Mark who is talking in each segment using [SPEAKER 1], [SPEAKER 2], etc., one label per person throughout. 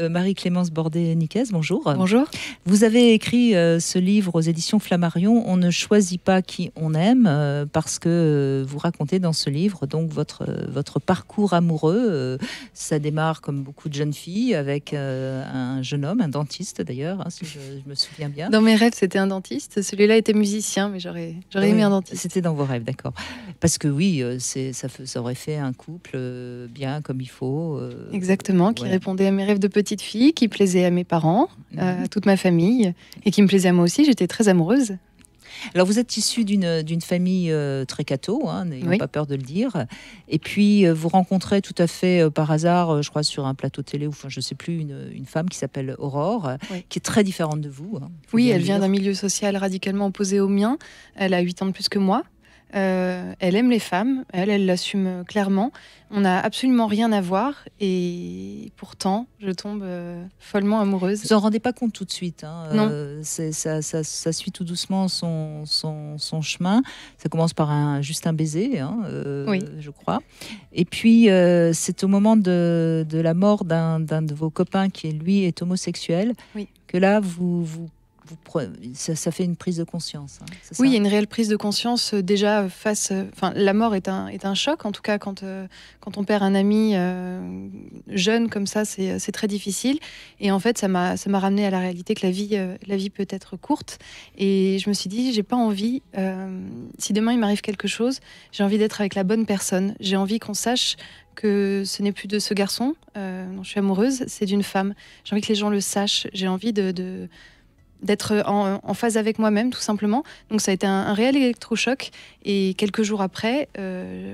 [SPEAKER 1] Marie-Clémence Bordet-Nicaise, bonjour.
[SPEAKER 2] Bonjour.
[SPEAKER 1] Vous avez écrit ce livre aux éditions Flammarion, On ne choisit pas qui on aime, parce que vous racontez dans ce livre donc votre parcours amoureux. Ça démarre comme beaucoup de jeunes filles avec un jeune homme, un dentiste d'ailleurs, hein, si je me souviens bien.
[SPEAKER 2] Dans mes rêves, c'était un dentiste. Celui-là était musicien, mais j'aurais aimé un dentiste.
[SPEAKER 1] C'était dans vos rêves, d'accord. Parce que oui, ça aurait fait un couple bien comme il faut.
[SPEAKER 2] Exactement, qui répondait à mes rêves de petite fille, qui plaisait à mes parents, à toute ma famille, et qui me plaisait à moi aussi. J'étais très amoureuse.
[SPEAKER 1] Alors, vous êtes issu d'une famille très catho, hein, n'ayons pas peur de le dire. Et puis, vous rencontrez tout à fait par hasard, je crois, sur un plateau télé, ou enfin, je ne sais plus, une femme qui s'appelle Aurore, qui est très différente de vous. Hein,
[SPEAKER 2] oui, elle vient d'un milieu social radicalement opposé au mien. Elle a 8 ans de plus que moi. Elle aime les femmes, elle l'assume clairement. On n'a absolument rien à voir et pourtant, je tombe follement amoureuse.
[SPEAKER 1] Vous en rendez pas compte tout de suite. Hein.
[SPEAKER 2] Non.
[SPEAKER 1] Ça suit tout doucement son chemin. Ça commence par juste un baiser, hein, je crois. Et puis, c'est au moment de la mort d'un de vos copains qui, lui, est homosexuel, que là, ça fait une prise de conscience. Hein,
[SPEAKER 2] oui, il y a une réelle prise de conscience déjà face. La mort est un choc. En tout cas, quand on perd un ami jeune comme ça, c'est très difficile. Et en fait, ça m'a ramené à la réalité que la vie peut être courte. Et je me suis dit, j'ai pas envie. Si demain il m'arrive quelque chose, j'ai envie d'être avec la bonne personne. J'ai envie qu'on sache que ce n'est plus de ce garçon dont je suis amoureuse, c'est d'une femme. J'ai envie que les gens le sachent. J'ai envie d'être en phase avec moi-même, tout simplement. Donc ça a été un réel électrochoc. Et quelques jours après,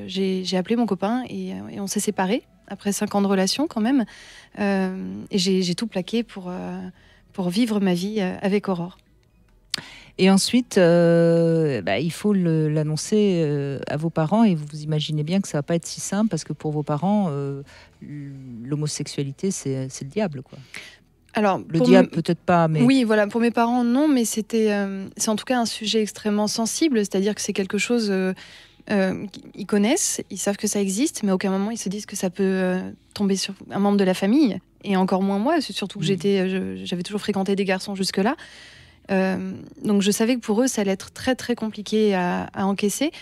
[SPEAKER 2] j'ai appelé mon copain et on s'est séparés, après 5 ans de relation quand même. Et j'ai tout plaqué pour vivre ma vie avec Aurore.
[SPEAKER 1] Et ensuite, il faut l'annoncer à vos parents, et vous imaginez bien que ça va pas être si simple, parce que pour vos parents, l'homosexualité, c'est le diable, quoi.
[SPEAKER 2] Alors,
[SPEAKER 1] le diable, peut-être pas, mais...
[SPEAKER 2] Oui, voilà, pour mes parents, non, mais c'est en tout cas un sujet extrêmement sensible, c'est-à-dire que c'est quelque chose... ils connaissent, ils savent que ça existe, mais à aucun moment ils se disent que ça peut tomber sur un membre de la famille, et encore moins moi, surtout que j'avais toujours fréquenté des garçons jusque-là. Donc je savais que pour eux, ça allait être très très compliqué à encaisser.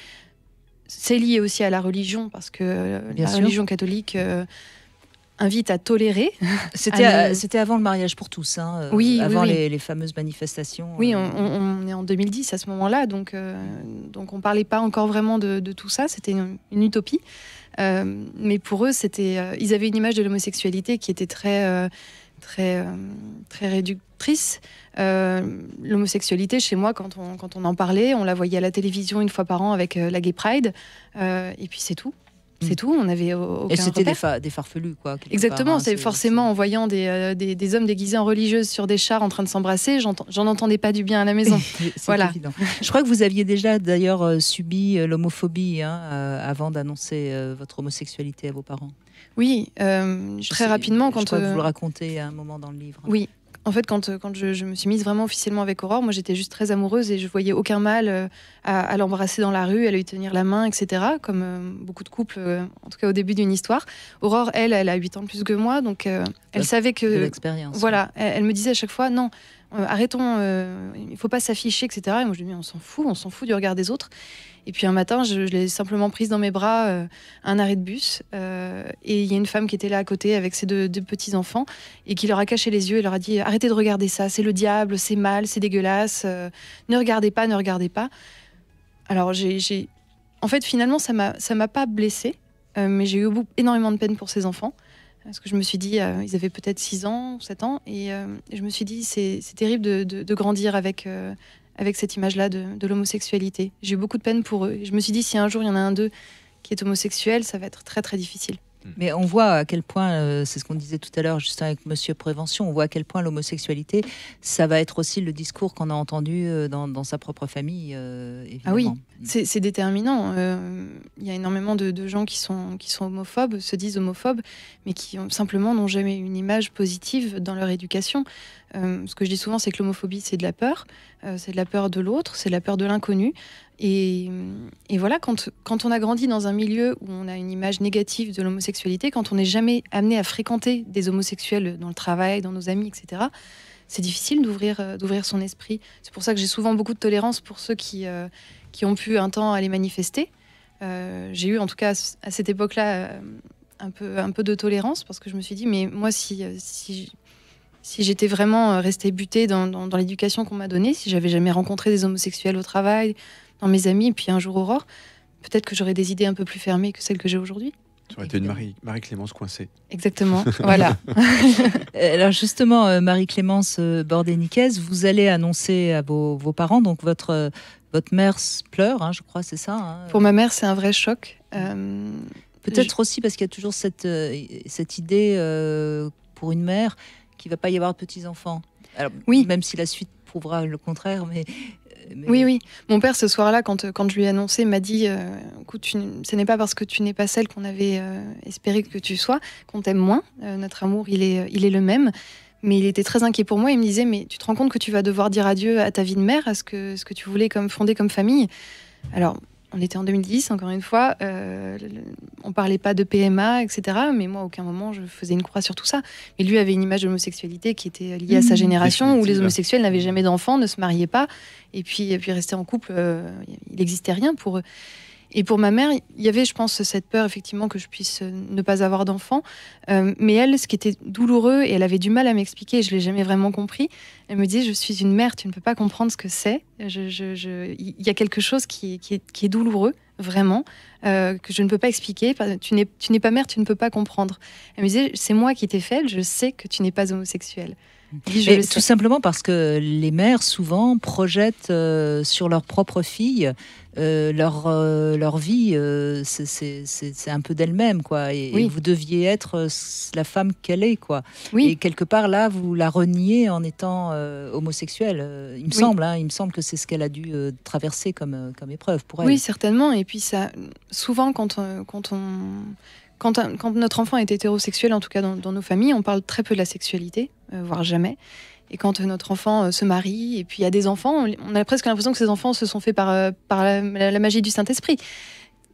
[SPEAKER 2] C'est lié aussi à la religion, parce que religion catholique... invite à tolérer.
[SPEAKER 1] C'était avant le mariage pour tous, hein, avant les fameuses manifestations.
[SPEAKER 2] Oui, on est en 2010 à ce moment-là, donc on ne parlait pas encore vraiment de tout ça, c'était une utopie. Mais pour eux, ils avaient une image de l'homosexualité qui était très réductrice. L'homosexualité, chez moi, quand on en parlait, on la voyait à la télévision une fois par an avec la Gay Pride, et puis c'est tout. C'est tout, on avait aucun.
[SPEAKER 1] Et c'était des farfelus, quoi.
[SPEAKER 2] Exactement, c'est forcément en voyant des hommes déguisés en religieuses sur des chars en train de s'embrasser, j'en entendais pas du bien à la maison.
[SPEAKER 1] Voilà. Évident. Je crois que vous aviez déjà d'ailleurs subi l'homophobie avant d'annoncer votre homosexualité à vos parents.
[SPEAKER 2] Oui, très rapidement.
[SPEAKER 1] Je crois que vous le racontez à un moment dans le livre.
[SPEAKER 2] Oui. En fait, quand je me suis mise vraiment officiellement avec Aurore, moi j'étais juste très amoureuse et je voyais aucun mal à l'embrasser dans la rue, à lui tenir la main, etc. Comme beaucoup de couples, en tout cas au début d'une histoire. Aurore, elle a 8 ans de plus que moi, donc elle savait que...
[SPEAKER 1] De l'expérience.
[SPEAKER 2] Voilà, elle me disait à chaque fois, non, arrêtons, il ne faut pas s'afficher, etc. Et moi je lui dis, on s'en fout du regard des autres. Et puis un matin, je l'ai simplement prise dans mes bras à un arrêt de bus. Et il y a une femme qui était là à côté avec ses deux petits-enfants et qui leur a caché les yeux et leur a dit « Arrêtez de regarder ça, c'est le diable, c'est mal, c'est dégueulasse. Ne regardez pas, ne regardez pas. » Alors, en fait, finalement, ça m'a pas blessée. Mais j'ai eu énormément de peine pour ces enfants. Parce que je me suis dit, ils avaient peut-être 6 ans ou 7 ans. Et je me suis dit, c'est terrible de grandir avec cette image-là de l'homosexualité. J'ai eu beaucoup de peine pour eux. Et je me suis dit, si un jour il y en a un d'eux qui est homosexuel, ça va être très très difficile.
[SPEAKER 1] Mais on voit à quel point, c'est ce qu'on disait tout à l'heure, juste avec Monsieur Prévention, on voit à quel point l'homosexualité, ça va être aussi le discours qu'on a entendu dans sa propre famille, évidemment.
[SPEAKER 2] Ah oui, c'est déterminant. Il y a énormément de gens qui sont homophobes, se disent homophobes, mais qui simplement n'ont jamais une image positive dans leur éducation. Ce que je dis souvent, c'est que l'homophobie, c'est de la peur. C'est de la peur de l'autre, c'est de la peur de l'inconnu. Et voilà, quand on a grandi dans un milieu où on a une image négative de l'homosexualité, quand on n'est jamais amené à fréquenter des homosexuels dans le travail, dans nos amis, etc., c'est difficile d'ouvrir son esprit. C'est pour ça que j'ai souvent beaucoup de tolérance pour ceux qui ont pu un temps aller manifester. J'ai eu, en tout cas, à cette époque-là, un peu de tolérance, parce que je me suis dit, mais moi, si j'étais vraiment restée butée dans l'éducation qu'on m'a donnée, si j'avais jamais rencontré des homosexuels au travail, dans mes amis, puis un jour Aurore, peut-être que j'aurais des idées un peu plus fermées que celles que j'ai aujourd'hui.
[SPEAKER 3] Tu aurais été une Marie-Clémence coincée.
[SPEAKER 2] Exactement, voilà.
[SPEAKER 1] Alors justement, Marie-Clémence Bordé-Niquez, vous allez annoncer à vos parents, donc votre mère pleure, hein, je crois, c'est ça, hein.
[SPEAKER 2] Pour ma mère, c'est un vrai choc.
[SPEAKER 1] Peut-être aussi parce qu'il y a toujours cette idée pour une mère qu'il ne va pas y avoir de petits-enfants. Alors,
[SPEAKER 2] oui.
[SPEAKER 1] Même si la suite prouvera le contraire, mais...
[SPEAKER 2] Oui. Mon père, ce soir-là, quand je lui ai annoncé, m'a dit écoute, ce n'est pas parce que tu n'es pas celle qu'on avait espéré que tu sois qu'on t'aime moins. Notre amour, il est le même. Mais il était très inquiet pour moi. Il me disait mais tu te rends compte que tu vas devoir dire adieu à ta vie de mère, à ce que tu voulais fonder comme famille. Alors, on était en 2010, encore une fois. On parlait pas de PMA, etc. Mais moi, à aucun moment, je faisais une croix sur tout ça. Mais lui avait une image de l'homosexualité qui était liée à sa génération, où les homosexuels n'avaient jamais d'enfants, ne se mariaient pas. Et puis rester en couple, il n'existait rien pour eux. Et pour ma mère, il y avait, je pense, cette peur, effectivement, que je puisse ne pas avoir d'enfant. Mais elle, ce qui était douloureux, et elle avait du mal à m'expliquer, je ne l'ai jamais vraiment compris, elle me disait, je suis une mère, tu ne peux pas comprendre ce que c'est. Il y a quelque chose qui est douloureux, vraiment, que je ne peux pas expliquer. Tu n'es pas mère, tu ne peux pas comprendre. Elle me disait, c'est moi qui t'ai fait, je sais que tu n'es pas homosexuelle.
[SPEAKER 1] Tout simplement parce que les mères souvent projettent sur leur propre fille leur vie, c'est un peu d'elle-même, quoi. Et vous deviez être la femme qu'elle est, quoi.
[SPEAKER 2] Oui.
[SPEAKER 1] Et quelque part là, vous la reniez en étant homosexuelle. Il me semble que c'est ce qu'elle a dû traverser comme épreuve pour elle.
[SPEAKER 2] Oui, certainement. Et puis ça, souvent quand notre enfant est hétérosexuel, en tout cas dans nos familles, on parle très peu de la sexualité, voire jamais. Et quand notre enfant se marie, et puis il y a des enfants, on a presque l'impression que ces enfants se sont faits par la magie du Saint-Esprit.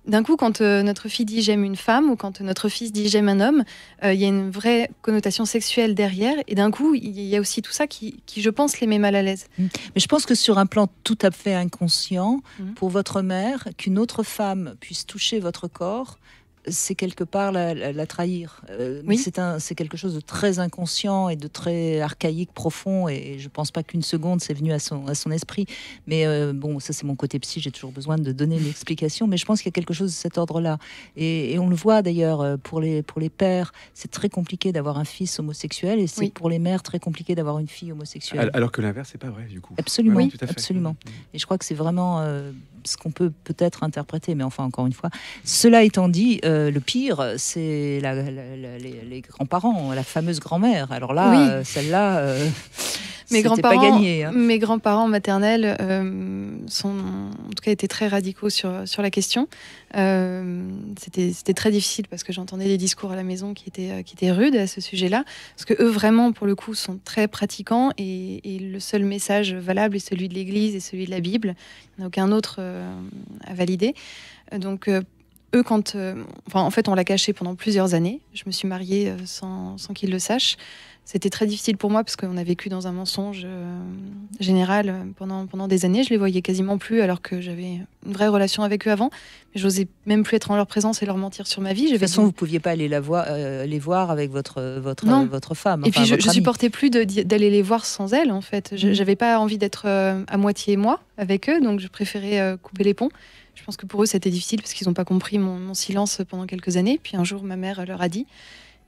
[SPEAKER 2] D'un coup, quand notre fille dit « j'aime une femme » ou quand notre fils dit « j'aime un homme », il y a une vraie connotation sexuelle derrière. Et d'un coup, il y a aussi tout ça qui, je pense, les met mal à l'aise.
[SPEAKER 1] Mais je pense que sur un plan tout à fait inconscient, pour votre mère, qu'une autre femme puisse toucher votre corps, c'est quelque part la trahir.
[SPEAKER 2] Oui.
[SPEAKER 1] C'est quelque chose de très inconscient et de très archaïque, profond, et je pense pas qu'une seconde c'est venu à son esprit. Mais bon, ça c'est mon côté psy, j'ai toujours besoin de donner une explication, mais je pense qu'il y a quelque chose de cet ordre-là. Et on le voit d'ailleurs pour les pères, c'est très compliqué d'avoir un fils homosexuel, et c'est pour les mères très compliqué d'avoir une fille homosexuelle.
[SPEAKER 3] Alors que l'inverse, c'est pas vrai du coup.
[SPEAKER 1] Absolument,
[SPEAKER 3] oui, tout à fait.
[SPEAKER 1] Absolument. Et je crois que c'est vraiment ce qu'on peut peut-être interpréter, mais enfin encore une fois. Cela étant dit, le pire, c'est les grands-parents, la fameuse grand-mère. Alors là, celle-là, c'était pas gagné. Hein.
[SPEAKER 2] Mes grands-parents maternels sont, en tout cas, étaient très radicaux sur la question. C'était très difficile parce que j'entendais des discours à la maison qui étaient rudes à ce sujet-là. Parce que eux, vraiment, pour le coup, sont très pratiquants et le seul message valable est celui de l'Église et celui de la Bible. Il n'y en a aucun autre à valider. Donc, eux, en fait, on l'a caché pendant plusieurs années. Je me suis mariée sans qu'ils le sachent. C'était très difficile pour moi parce qu'on a vécu dans un mensonge général pendant des années. Je les voyais quasiment plus alors que j'avais une vraie relation avec eux avant. Mais j'osais même plus être en leur présence et leur mentir sur ma vie.
[SPEAKER 1] De toute façon, vous ne pouviez pas aller les voir avec votre femme.
[SPEAKER 2] Et puis, je ne supportais plus d'aller les voir sans elle, en fait. Je n'avais pas envie d'être à moitié moi avec eux, donc je préférais couper les ponts. Je pense que pour eux, c'était difficile parce qu'ils n'ont pas compris mon silence pendant quelques années. Puis un jour, ma mère leur a dit.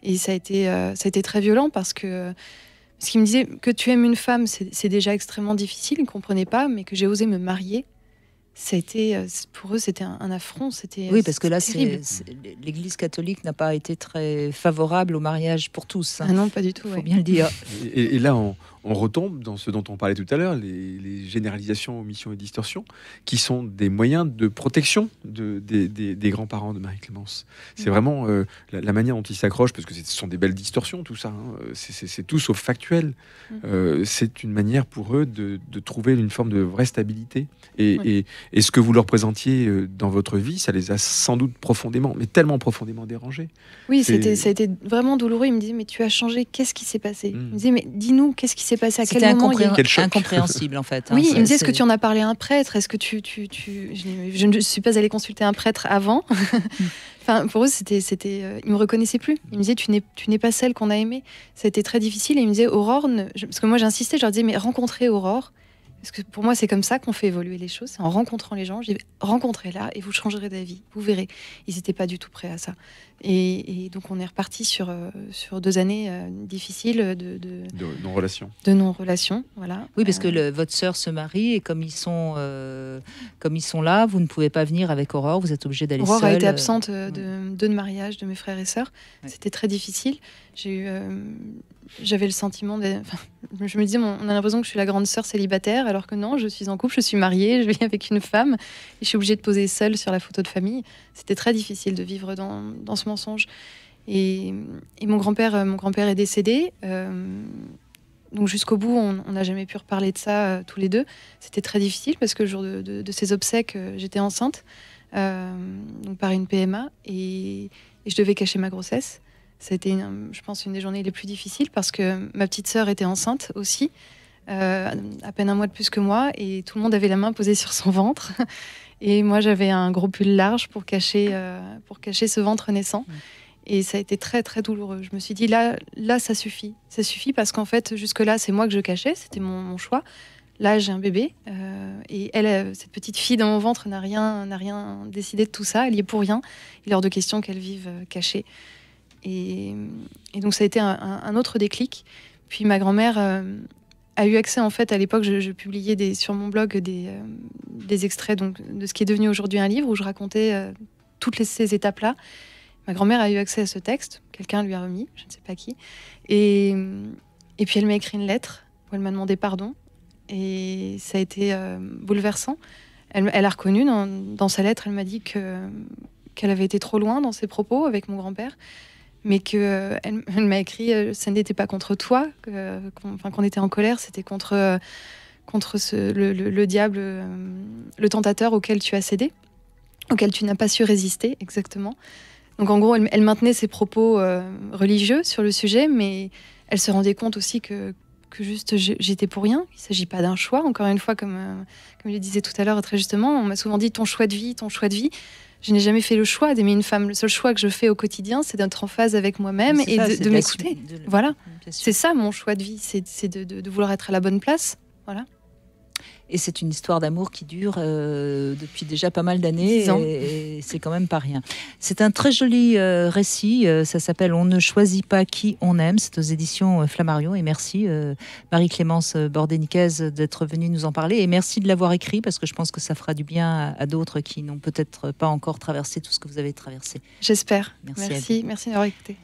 [SPEAKER 2] Et ça a été très violent parce qu'ils me disaient que tu aimes une femme, c'est déjà extrêmement difficile. Ils ne comprenaient pas, mais que j'ai osé me marier. Pour eux, c'était un affront.
[SPEAKER 1] Oui, parce que là, l'Église catholique n'a pas été très favorable au mariage pour tous. Hein.
[SPEAKER 2] Ah non, pas du tout.
[SPEAKER 1] Il faut bien le dire.
[SPEAKER 3] Et là, on retombe dans ce dont on parlait tout à l'heure, les généralisations, omissions et distorsions, qui sont des moyens de protection des grands-parents de Marie-Clémence. C'est vraiment la manière dont ils s'accrochent, parce que ce sont des belles distorsions, tout ça. C'est tout sauf factuel. C'est une manière pour eux de trouver une forme de vraie stabilité. Et ce que vous leur présentiez dans votre vie, ça les a sans doute profondément, mais tellement profondément dérangés.
[SPEAKER 2] Oui, ça a été vraiment douloureux. Il me disait, mais tu as changé, qu'est-ce qui s'est passé? Il me disait, mais dis-nous, qu'est-ce qui s'est passé? À quel moment
[SPEAKER 1] C'était incompréhensible, en fait.
[SPEAKER 2] Oui, il me disait, est-ce que tu en as parlé à un prêtre? Est-ce que je ne suis pas allée consulter un prêtre avant. Enfin, pour eux, ils me reconnaissaient plus. Ils me disaient, tu n'es pas celle qu'on a aimée. Ça a été très difficile. Et ils me disaient, Aurore, parce que moi j'insistais, je leur disais, mais rencontrez Aurore. Parce que pour moi, c'est comme ça qu'on fait évoluer les choses, c'est en rencontrant les gens. Je dis, rencontrez-la et vous changerez d'avis, vous verrez. Ils n'étaient pas du tout prêts à ça. Et donc, on est reparti sur 2 années difficiles de
[SPEAKER 3] non-relation.
[SPEAKER 2] De non-relation, voilà.
[SPEAKER 1] Oui, parce que votre sœur se marie et comme ils sont là, vous ne pouvez pas venir avec Aurore, vous êtes obligé d'aller seule.
[SPEAKER 2] Aurore a été absente de 2 mariages de mes frères et sœurs. Ouais. C'était très difficile. J'avais le sentiment je me disais, on a l'impression que je suis la grande sœur célibataire, alors que non, je suis en couple, je suis mariée, je vis avec une femme, et je suis obligée de poser seule sur la photo de famille. C'était très difficile de vivre dans ce mensonge. Et mon grand-père est décédé. Donc jusqu'au bout, on n'a jamais pu reparler de ça tous les deux. C'était très difficile parce que le jour de ses obsèques, j'étais enceinte, donc par une PMA, et je devais cacher ma grossesse. Ça a été, je pense, une des journées les plus difficiles parce que ma petite sœur était enceinte aussi, à peine 1 mois de plus que moi, et tout le monde avait la main posée sur son ventre. Et moi, j'avais un gros pull large pour cacher ce ventre naissant. Et ça a été très, très douloureux. Je me suis dit, là, ça suffit. Ça suffit parce qu'en fait, jusque-là, c'est moi que je cachais, c'était mon choix. Là, j'ai un bébé, et elle, cette petite fille dans mon ventre, n'a rien décidé de tout ça. Elle y est pour rien. Il est hors de question qu'elle vive cachée. Et donc ça a été un autre déclic. Puis ma grand-mère a eu accès, en fait, à l'époque, je publiais sur mon blog des extraits donc, de ce qui est devenu aujourd'hui un livre où je racontais toutes ces étapes-là. Ma grand-mère a eu accès à ce texte, quelqu'un lui a remis, je ne sais pas qui. Et puis elle m'a écrit une lettre où elle m'a demandé pardon. Et ça a été bouleversant. Elle a reconnu dans sa lettre, elle m'a dit qu'elle avait été trop loin dans ses propos avec mon grand-père. Mais qu'elle m'a écrit, ça n'était pas contre toi, qu'on était en colère, c'était contre le diable, le tentateur auquel tu as cédé, auquel tu n'as pas su résister, exactement. Donc en gros, elle maintenait ses propos religieux sur le sujet, mais elle se rendait compte aussi que juste j'étais pour rien. Il ne s'agit pas d'un choix, encore une fois, comme je le disais tout à l'heure très justement, on m'a souvent dit ton choix de vie, ton choix de vie. Je n'ai jamais fait le choix d'aimer une femme. Le seul choix que je fais au quotidien, c'est d'être en phase avec moi-même et de m'écouter. Voilà, c'est ça mon choix de vie, c'est de vouloir être à la bonne place. Voilà.
[SPEAKER 1] Et c'est une histoire d'amour qui dure depuis déjà pas mal d'années et c'est quand même pas rien. C'est un très joli récit, ça s'appelle « On ne choisit pas qui on aime », c'est aux éditions Flammarion, et merci Marie-Clémence Bordeniquez d'être venue nous en parler et merci de l'avoir écrit parce que je pense que ça fera du bien à d'autres qui n'ont peut-être pas encore traversé tout ce que vous avez traversé.
[SPEAKER 2] J'espère. Merci d'avoir écouté.